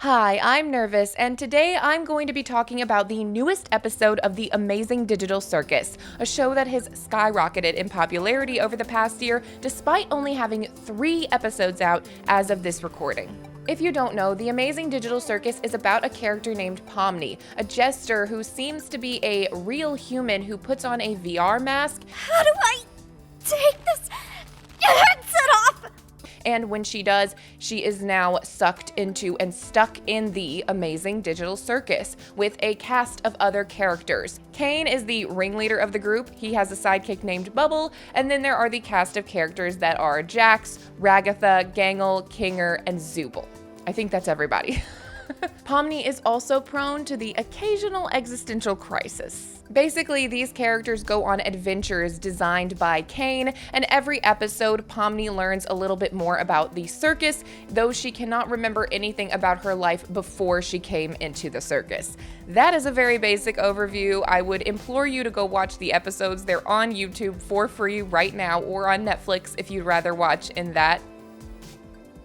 Hi, I'm Nervous, and today I'm going to be talking about the newest episode of the Amazing Digital Circus, a show that has skyrocketed in popularity over the past year, despite only having 3 episodes out as of this recording. If you don't know, the Amazing Digital Circus is about a character named Pomni, a jester who seems to be a real human who puts on a VR mask. How do I take this headset off? And when she does, she is now sucked into and stuck in the Amazing Digital Circus with a cast of other characters. Caine is the ringleader of the group. He has a sidekick named Bubble, and then there are the cast of characters that are Jax, Ragatha, Gangle, Kinger, and Zooble. I think that's everybody. Pomni is also prone to the occasional existential crisis. Basically, these characters go on adventures designed by Caine, and every episode, Pomni learns a little bit more about the circus, though she cannot remember anything about her life before she came into the circus. That is a very basic overview. I would implore you to go watch the episodes. They're on YouTube for free right now, or on Netflix if you'd rather watch in that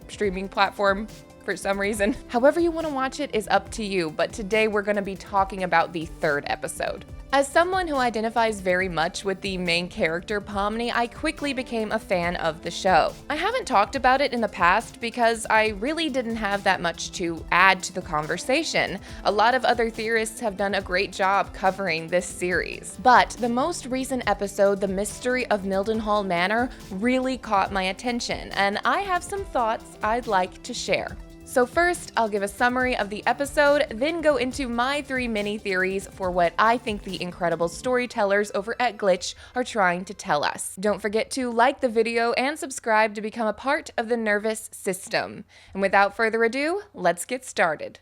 streaming platform. For some reason. However you want to watch it is up to you, but today we're going to be talking about the 3rd episode. As someone who identifies very much with the main character, Pomni, I quickly became a fan of the show. I haven't talked about it in the past because I really didn't have that much to add to the conversation. A lot of other theorists have done a great job covering this series. But the most recent episode, The Mystery of Mildenhall Manor, really caught my attention, and I have some thoughts I'd like to share. So first, I'll give a summary of the episode, then go into my 3 mini theories for what I think the incredible storytellers over at Glitch are trying to tell us. Don't forget to like the video and subscribe to become a part of the Nervous system. And without further ado, let's get started.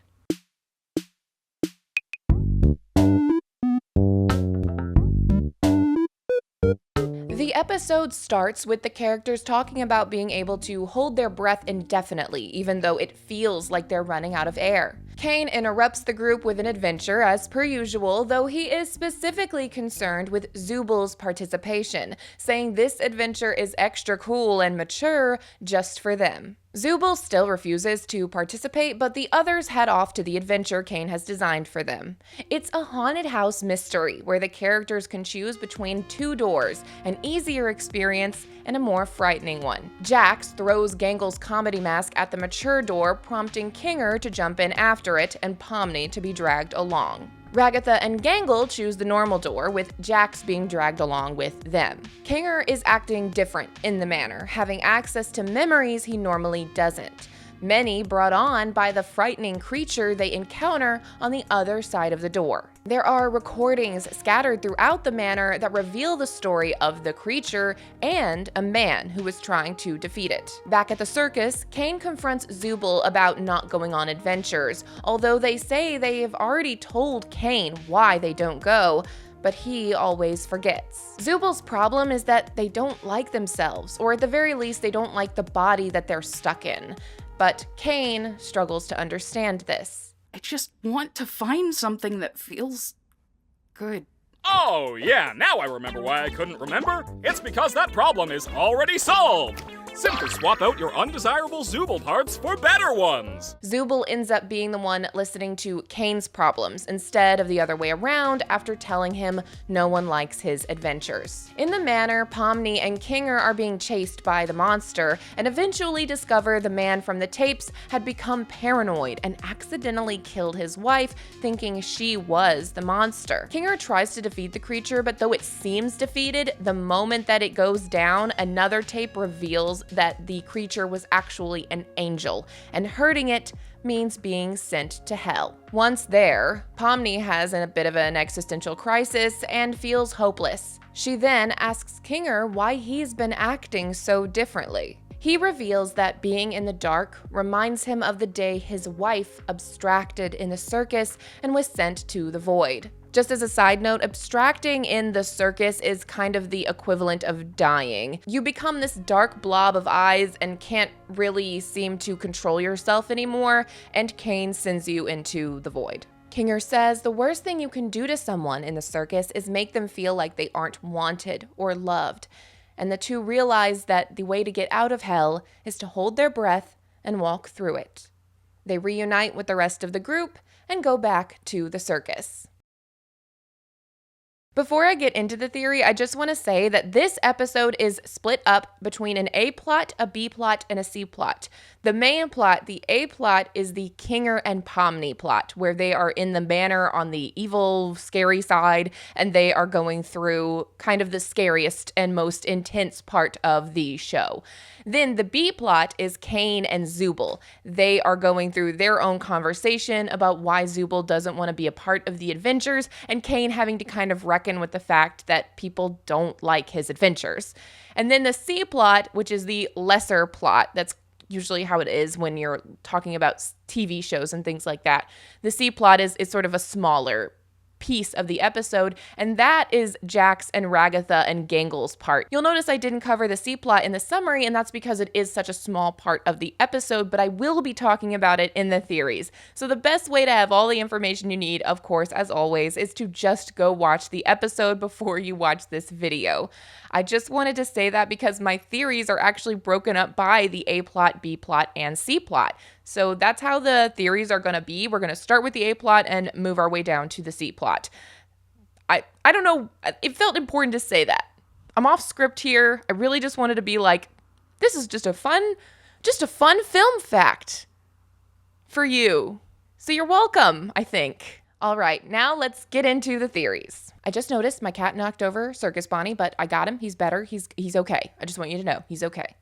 The episode starts with the characters talking about being able to hold their breath indefinitely, even though it feels like they're running out of air. Caine interrupts the group with an adventure as per usual, though he is specifically concerned with Zooble's participation, saying this adventure is extra cool and mature just for them. Zooble still refuses to participate, but the others head off to the adventure Caine has designed for them. It's a haunted house mystery where the characters can choose between 2 doors, an easier experience and a more frightening one. Jax throws Gangle's comedy mask at the mature door, prompting Kinger to jump in after it and Pomni to be dragged along. Ragatha and Gangle choose the normal door, with Jax being dragged along with them. Kinger is acting different in the manor, having access to memories he normally doesn't. Many brought on by the frightening creature they encounter on the other side of the door. There are recordings scattered throughout the manor that reveal the story of the creature and a man who is trying to defeat it. Back at the circus, Caine confronts Zooble about not going on adventures, although they say they have already told Caine why they don't go, but he always forgets. Zooble's problem is that they don't like themselves, or at the very least, they don't like the body that they're stuck in. But Caine struggles to understand this. I just want to find something that feels good. Oh, yeah, now I remember why I couldn't remember. It's because that problem is already solved. Simply swap out your undesirable Zooble parts for better ones. Zooble ends up being the one listening to Caine's problems instead of the other way around after telling him no one likes his adventures. In the manor, Pomni and Kinger are being chased by the monster and eventually discover the man from the tapes had become paranoid and accidentally killed his wife, thinking she was the monster. Kinger tries to defeat the creature, but though it seems defeated, the moment that it goes down, another tape reveals that the creature was actually an angel, and hurting it means being sent to hell. Once there, Pomni has a bit of an existential crisis and feels hopeless. She then asks Kinger why he's been acting so differently. He reveals that being in the dark reminds him of the day his wife abstracted in the circus and was sent to the void. Just as a side note, abstracting in the circus is kind of the equivalent of dying. You become this dark blob of eyes and can't really seem to control yourself anymore, and Caine sends you into the void. Kinger says the worst thing you can do to someone in the circus is make them feel like they aren't wanted or loved, and the two realize that the way to get out of hell is to hold their breath and walk through it. They reunite with the rest of the group and go back to the circus. Before I get into the theory, I just want to say that this episode is split up between an A plot, a B plot, and a C plot. The main plot, the A plot, is the Kinger and Pomni plot, where they are in the manor on the evil, scary side, and they are going through kind of the scariest and most intense part of the show. Then the B plot is Caine and Zooble. They are going through their own conversation about why Zooble doesn't want to be a part of the adventures, and Caine having to kind of reckon with the fact that people don't like his adventures. And then the C plot, which is the lesser plot, that's usually how it is when you're talking about TV shows and things like that. The C plot is sort of a smaller piece of the episode, and that is Jax and Ragatha and Gangle's part. You'll notice I didn't cover the C plot in the summary, and that's because it is such a small part of the episode, but I will be talking about it in the theories. So the best way to have all the information you need, of course, as always, is to just go watch the episode before you watch this video. I just wanted to say that because my theories are actually broken up by the A plot, B plot, and C plot. So that's how the theories are going to be. We're going to start with the A plot and move our way down to the C plot. I don't know. It felt important to say that. I'm off script here. I really just wanted to be like, this is just a fun film fact for you. So you're welcome, I think. All right, now let's get into the theories. I just noticed my cat knocked over Circus Bonnie, but I got him. He's better. He's okay. I just want you to know he's okay.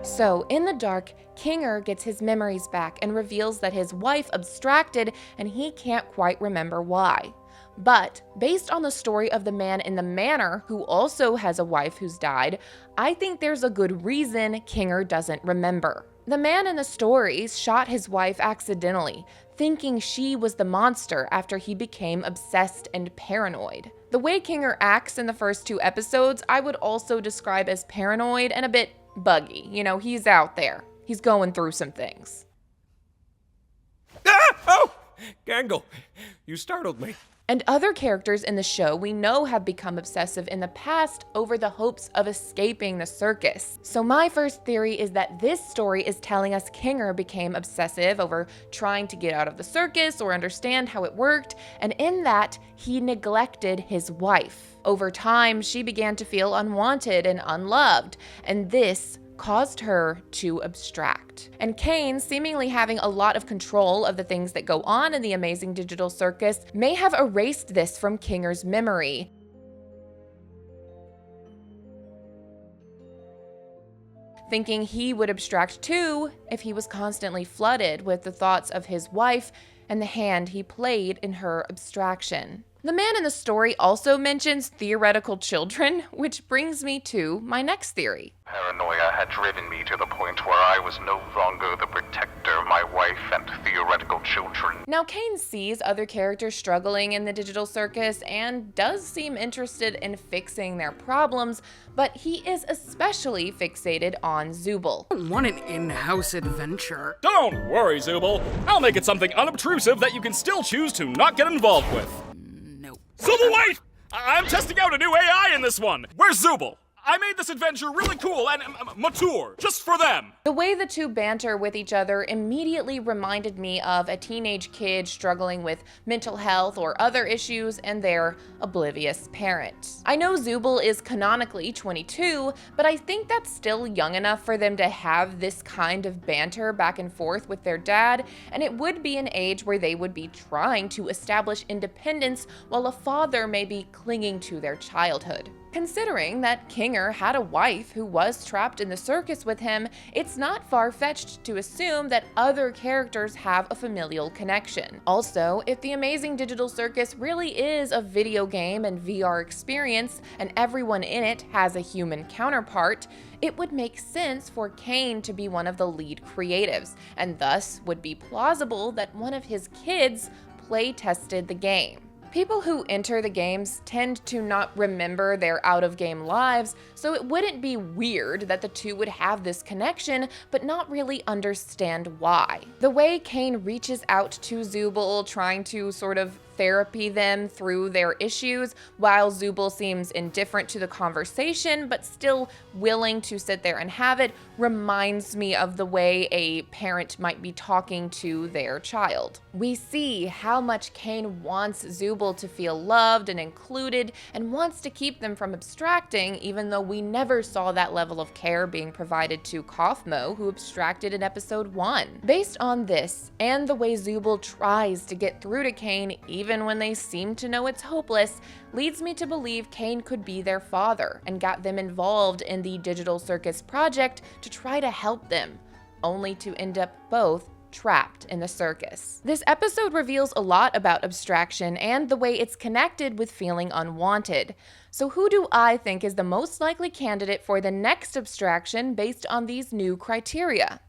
So, in the dark, Kinger gets his memories back and reveals that his wife abstracted and he can't quite remember why. But, based on the story of the man in the manor who also has a wife who's died, I think there's a good reason Kinger doesn't remember. The man in the story shot his wife accidentally, thinking she was the monster after he became obsessed and paranoid. The way Kinger acts in the first 2 episodes, I would also describe as paranoid and a bit buggy. You know, he's out there. He's going through some things. Ah! Oh! Gangle, you startled me. And other characters in the show we know have become obsessive in the past over the hopes of escaping the circus. So my first theory is that this story is telling us Kinger became obsessive over trying to get out of the circus or understand how it worked, and in that, he neglected his wife. Over time, she began to feel unwanted and unloved, and this caused her to abstract. And Caine, seemingly having a lot of control of the things that go on in the Amazing Digital Circus, may have erased this from Kinger's memory. Thinking he would abstract too if he was constantly flooded with the thoughts of his wife and the hand he played in her abstraction. The man in the story also mentions theoretical children, which brings me to my next theory. Paranoia had driven me to the point where I was no longer the protector of my wife and theoretical children. Now, Caine sees other characters struggling in the digital circus and does seem interested in fixing their problems, but he is especially fixated on Zooble. I want an in-house adventure. Don't worry, Zooble. I'll make it something unobtrusive that you can still choose to not get involved with. No. Zooble, wait! I'm testing out a new AI in this one. Where's Zooble? I made this adventure really cool and mature, just for them. The way the two banter with each other immediately reminded me of a teenage kid struggling with mental health or other issues and their oblivious parent. I know Zooble is canonically 22, but I think that's still young enough for them to have this kind of banter back and forth with their dad, and it would be an age where they would be trying to establish independence while a father may be clinging to their childhood. Considering that Kinger had a wife who was trapped in the circus with him, it's not far-fetched to assume that other characters have a familial connection. Also, if the Amazing Digital Circus really is a video game and VR experience, and everyone in it has a human counterpart, it would make sense for Caine to be one of the lead creatives, and thus would be plausible that one of his kids play-tested the game. People who enter the games tend to not remember their out-of-game lives, so it wouldn't be weird that the two would have this connection, but not really understand why. The way Caine reaches out to Zooble, trying to sort of therapy them through their issues, while Zooble seems indifferent to the conversation but still willing to sit there and have it, reminds me of the way a parent might be talking to their child. We see how much Caine wants Zooble to feel loved and included and wants to keep them from abstracting, even though we never saw that level of care being provided to Kaufmo, who abstracted in episode 1. Based on this, and the way Zooble tries to get through to Caine even when they seem to know it's hopeless, leads me to believe Caine could be their father and got them involved in the Digital Circus project to try to help them, only to end up both trapped in the circus. This episode reveals a lot about abstraction and the way it's connected with feeling unwanted. So who do I think is the most likely candidate for the next abstraction based on these new criteria?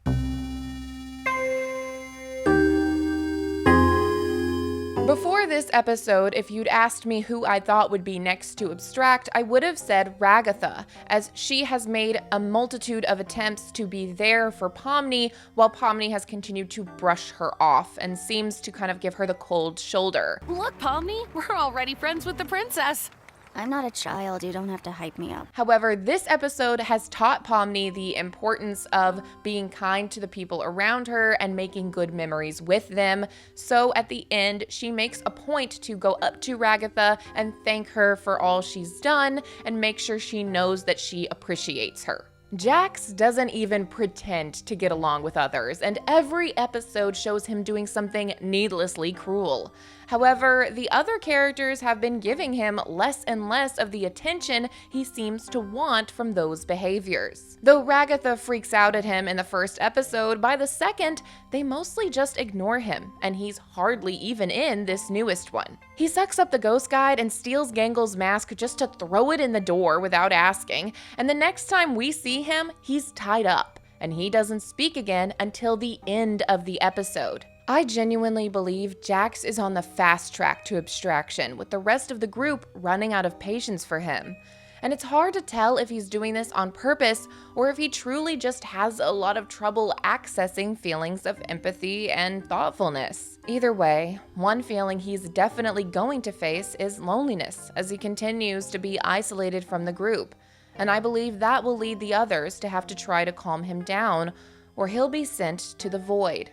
Before this episode, if you'd asked me who I thought would be next to abstract, I would have said Ragatha, as she has made a multitude of attempts to be there for Pomni, while Pomni has continued to brush her off and seems to kind of give her the cold shoulder. Look, Pomni, we're already friends with the princess. I'm not a child. You don't have to hype me up. However, this episode has taught Pomni the importance of being kind to the people around her and making good memories with them. So at the end, she makes a point to go up to Ragatha and thank her for all she's done and make sure she knows that she appreciates her. Jax doesn't even pretend to get along with others, and every episode shows him doing something needlessly cruel. However, the other characters have been giving him less and less of the attention he seems to want from those behaviors. Though Ragatha freaks out at him in the first episode, by the second, they mostly just ignore him, and he's hardly even in this newest one. He sucks up the ghost guide and steals Gangle's mask just to throw it in the door without asking, and the next time we see him, he's tied up, and he doesn't speak again until the end of the episode. I genuinely believe Jax is on the fast track to abstraction, with the rest of the group running out of patience for him. And it's hard to tell if he's doing this on purpose or if he truly just has a lot of trouble accessing feelings of empathy and thoughtfulness. Either way, one feeling he's definitely going to face is loneliness as he continues to be isolated from the group. And I believe that will lead the others to have to try to calm him down, or he'll be sent to the void.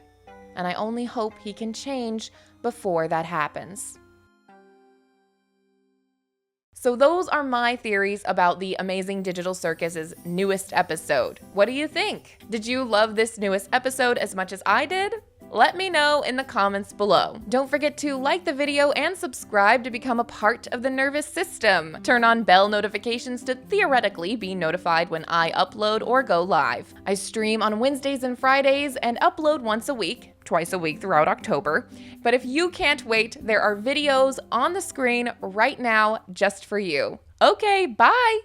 And I only hope he can change before that happens. So those are my theories about the Amazing Digital Circus's newest episode. What do you think? Did you love this newest episode as much as I did? Let me know in the comments below. Don't forget to like the video and subscribe to become a part of the nervous system. Turn on bell notifications to theoretically be notified when I upload or go live. I stream on Wednesdays and Fridays and upload once a week, twice a week throughout October. But if you can't wait, there are videos on the screen right now just for you. Okay, bye!